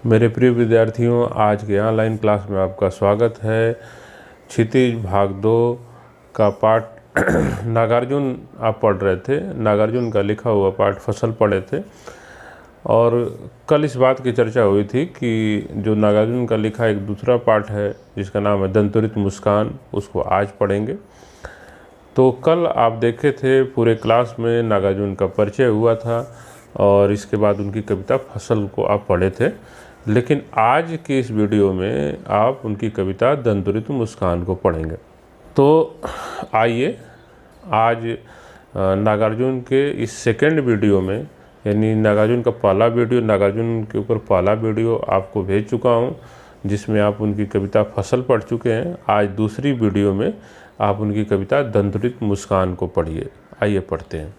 मेरे प्रिय विद्यार्थियों, आज के ऑनलाइन क्लास में आपका स्वागत है। क्षितिज भाग 2 का पाठ नागार्जुन आप पढ़ रहे थे। नागार्जुन का लिखा हुआ पाठ फसल पढ़े थे और कल इस बात की चर्चा हुई थी कि जो नागार्जुन का लिखा एक दूसरा पाठ है जिसका नाम है दंतुरित मुस्कान, उसको आज पढ़ेंगे। तो कल आप देखे थे पूरे क्लास में नागार्जुन का परिचय हुआ था और इसके बाद उनकी कविता फसल को आप पढ़े थे। लेकिन आज के इस वीडियो में आप उनकी कविता दंतुरित मुस्कान को पढ़ेंगे। तो आइए आज नागार्जुन के इस सेकंड वीडियो में, यानी नागार्जुन का पहला वीडियो, नागार्जुन के ऊपर पहला वीडियो आपको भेज चुका हूं जिसमें आप उनकी कविता फसल पढ़ चुके हैं। आज दूसरी वीडियो में आप उनकी कविता दंतुरित मुस्कान को पढ़िए। आइए पढ़ते हैं।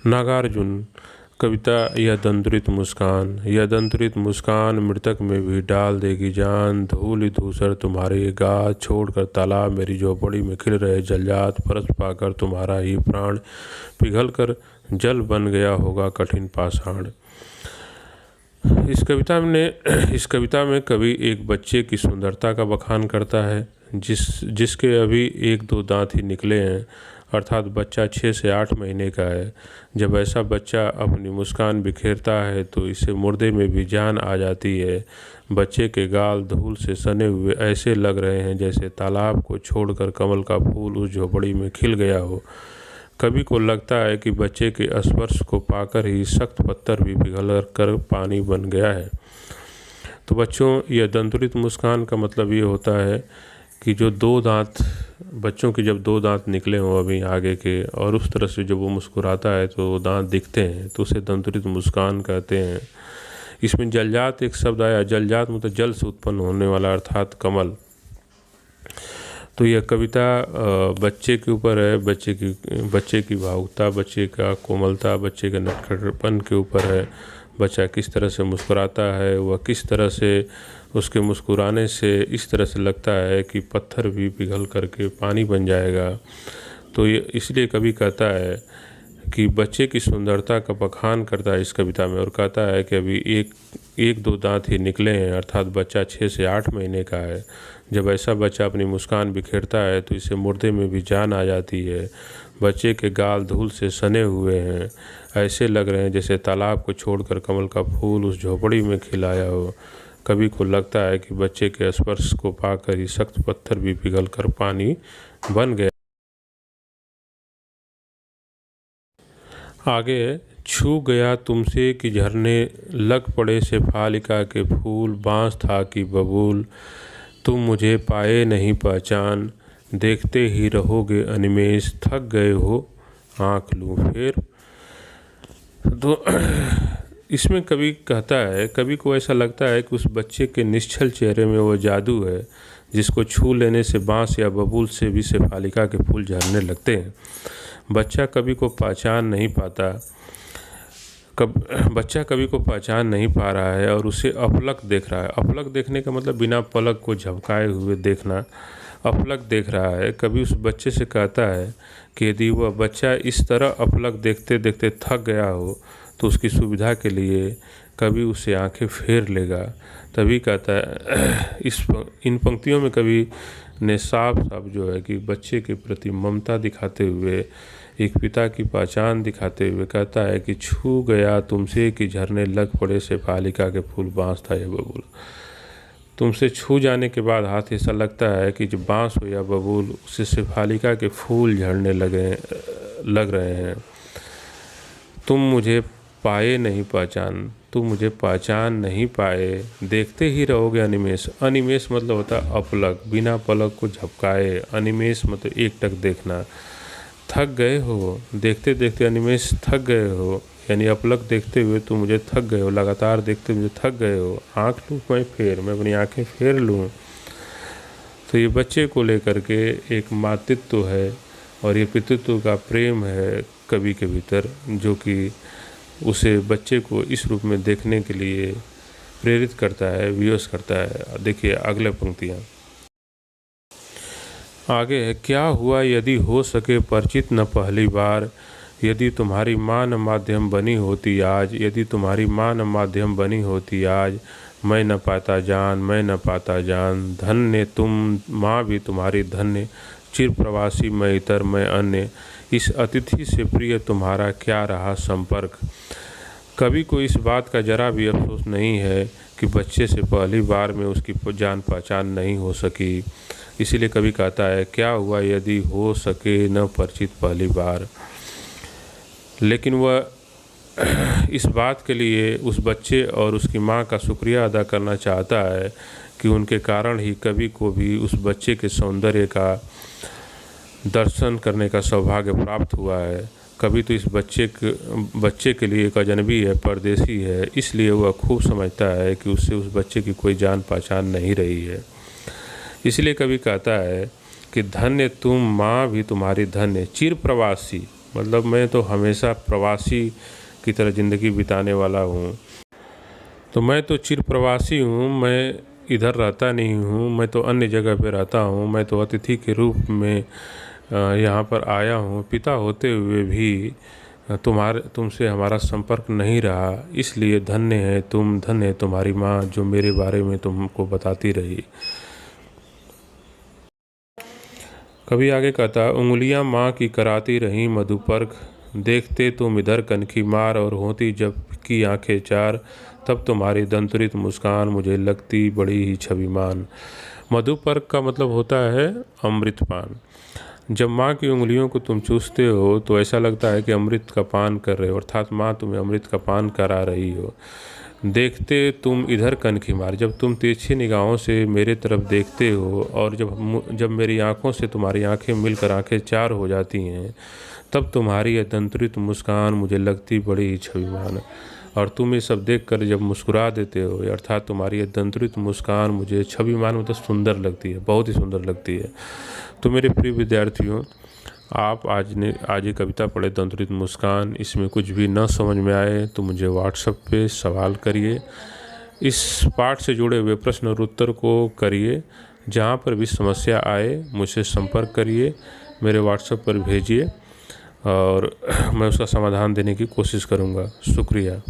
नागार्जुन कविता यह दंतुरित मुस्कान। यह दंतुरित मुस्कान मृतक में भी डाल देगी जान। धूल धूसर तुम्हारे गाज छोड़कर तालाब मेरी झोपड़ी में खिल रहे जलजात परस पाकर तुम्हारा ही प्राण पिघल कर जल बन गया होगा कठिन पाषाण। इस कविता में कवि एक बच्चे की सुंदरता का बखान करता है जिसके अभी 1-2 दांत ही निकले हैं, अर्थात बच्चा 6 से 8 महीने का है। जब ऐसा बच्चा अपनी मुस्कान बिखेरता है तो इसे मुर्दे में भी जान आ जाती है। बच्चे के गाल धूल से सने हुए ऐसे लग रहे हैं जैसे तालाब को छोड़कर कमल का फूल उस झोपड़ी में खिल गया हो। कवि को लगता है कि बच्चे के स्पर्श को पाकर ही सख्त पत्थर भी पिघल कर पानी बन गया है। तो बच्चों, यह दंतुरित मुस्कान का मतलब ये होता है कि जो 2 दांत, बच्चों के जब 2 दांत निकले हों अभी आगे के, और उस तरह से जब वो मुस्कुराता है तो दांत दिखते हैं, तो उसे दंतुरित मुस्कान कहते हैं। इसमें जलजात एक शब्द आया। जलजात मतलब जल से उत्पन्न होने वाला, अर्थात कमल। तो यह कविता बच्चे के ऊपर है, बच्चे की भावुकता, बच्चे का कोमलता, बच्चे का नटखटपन के ऊपर है। बच्चा किस तरह से मुस्कुराता है, वह किस तरह से, उसके मुस्कुराने से इस तरह से लगता है कि पत्थर भी पिघल करके पानी बन जाएगा। तो ये इसलिए कवि कहता है कि बच्चे की सुंदरता का बखान करता है इस कविता में, और कहता है कि अभी 1-2 दांत ही निकले हैं, अर्थात बच्चा 6 से 8 महीने का है। जब ऐसा बच्चा अपनी मुस्कान बिखेरता है तो इसे मुर्दे में भी जान आ जाती है। बच्चे के गाल धूल से सने हुए हैं, ऐसे लग रहे हैं जैसे तालाब को छोड़कर कमल का फूल उस झोपड़ी में खिलाया हो। कवि को लगता है कि बच्चे के स्पर्श को पाकर ही सख्त पत्थर भी पिघल कर पानी बन गया। आगे, छू गया तुमसे कि झरने लग पड़े शेफालिका के फूल, बांस था कि बबूल, तुम मुझे पाए नहीं पहचान, देखते ही रहोगे अनिमेष, थक गए हो आँख लूँ फेर। तो इसमें कवि कहता है, कवि को ऐसा लगता है कि उस बच्चे के निश्चल चेहरे में वो जादू है जिसको छू लेने से बांस या बबूल से भी शेफालिका के फूल झरने लगते हैं। बच्चा कवि को पहचान नहीं पाता, बच्चा कवि को पहचान नहीं पा रहा है और उसे अपलक देख रहा है। अपलक देखने का मतलब बिना पलक को झपकाए हुए देखना। अपलक देख रहा है। कवि उस बच्चे से कहता है कि यदि वह बच्चा इस तरह अपलक देखते देखते थक गया हो तो उसकी सुविधा के लिए कवि उसे आंखें फेर लेगा। तभी कहता है, इन पंक्तियों में कवि ने साफ साफ जो है कि बच्चे के प्रति ममता दिखाते हुए, एक पिता की पहचान दिखाते हुए कहता है कि छू गया तुमसे कि झरने लग पड़े शेफालिका के फूल, बांस था या बबूल। तुमसे छू जाने के बाद हाथ ऐसा लगता है कि जो बांस हो या बबूल, उससे शेफालिका के फूल झड़ने लग रहे हैं। तुम मुझे पाए नहीं पहचान, तुम मुझे पहचान नहीं पाए, देखते ही रहोगे अनिमेष। अनिमेष मतलब होता है अपलक, बिना पलक को झपकाए। अनिमेष मतलब एकटक देखना। थक गए हो, देखते देखते अनिमेष थक गए हो, यानी अपलक देखते हुए तुम मुझे थक गए हो, लगातार देखते मुझे थक गए हो, आँख लूँ मैं फेर, मैं अपनी आँखें फेर लूँ। तो ये बच्चे को लेकर के एक मातृत्व है और ये पितृत्व का प्रेम है कवि के भीतर, जो कि उसे बच्चे को इस रूप में देखने के लिए प्रेरित करता है, विवश करता है। देखिए अगले पंक्तियाँ आगे है। क्या हुआ यदि हो सके परिचित न पहली बार, यदि तुम्हारी माँ न माध्यम बनी होती आज, यदि तुम्हारी माँ न माध्यम बनी होती आज, मैं न पाता जान, मैं न पाता जान। धन्य तुम माँ भी तुम्हारी धन्य, चिर प्रवासी मैं इतर मैं अन्य। इस अतिथि से प्रिय तुम्हारा क्या रहा संपर्क। कवि को इस बात का जरा भी अफसोस नहीं है कि बच्चे से पहली बार में उसकी जान पहचान नहीं हो सकी। इसीलिए कवि कहता है, क्या हुआ यदि हो सके न परिचित पहली बार। लेकिन वह इस बात के लिए उस बच्चे और उसकी माँ का शुक्रिया अदा करना चाहता है कि उनके कारण ही कवि को भी उस बच्चे के सौंदर्य का दर्शन करने का सौभाग्य प्राप्त हुआ है। कवि तो इस बच्चे के लिए एक अजनबी है, परदेसी है, इसलिए वह खूब समझता है कि उससे उस बच्चे की कोई जान पहचान नहीं रही है। इसलिए कवि कहता है कि धन्य तुम माँ भी तुम्हारी धन्य, चिर प्रवासी, मतलब मैं तो हमेशा प्रवासी की तरह ज़िंदगी बिताने वाला हूँ। तो मैं तो चिर प्रवासी हूँ, मैं इधर रहता नहीं हूँ, मैं तो अन्य जगह पे रहता हूँ, मैं तो अतिथि के रूप में यहाँ पर आया हूँ। पिता होते हुए भी तुमसे हमारा संपर्क नहीं रहा, इसलिए धन्य है तुम, धन्य है तुम्हारी माँ जो मेरे बारे में तुमको बताती रही। कभी आगे कहता, उंगलियां माँ की कराती रहीं मधुपर्क, देखते तुम इधर कनखी मार और होती जब की आंखें चार, तब तुम्हारी दंतुरित मुस्कान मुझे लगती बड़ी ही छविमान। मधुपर्क का मतलब होता है अमृतपान। जब माँ की उंगलियों को तुम चूसते हो तो ऐसा लगता है कि अमृत का पान कर रहे हो, अर्थात माँ तुम्हें अमृत का पान करा रही हो। देखते तुम इधर कनखी मार, जब तुम तिरछी निगाहों से मेरे तरफ देखते हो और जब मेरी आंखों से तुम्हारी आंखें मिलकर आंखें चार हो जाती हैं, तब तुम्हारी यह दंतुरित मुस्कान मुझे लगती बड़ी ही छविमान। और तुम ये सब देखकर जब मुस्कुरा देते हो, अर्थात तुम्हारी यह दंतुरित मुस्कान मुझे छविमान मतलब सुंदर लगती है, बहुत ही सुंदर लगती है। तो मेरे प्रिय विद्यार्थियों, आप आज ये कविता पढ़े दंतुरित मुस्कान, इसमें कुछ भी न समझ में आए तो मुझे व्हाट्सएप पे सवाल करिए। इस पाठ से जुड़े हुए प्रश्न और उत्तर को करिए। जहाँ पर भी समस्या आए मुझसे संपर्क करिए, मेरे व्हाट्सएप पर भेजिए और मैं उसका समाधान देने की कोशिश करूँगा। शुक्रिया।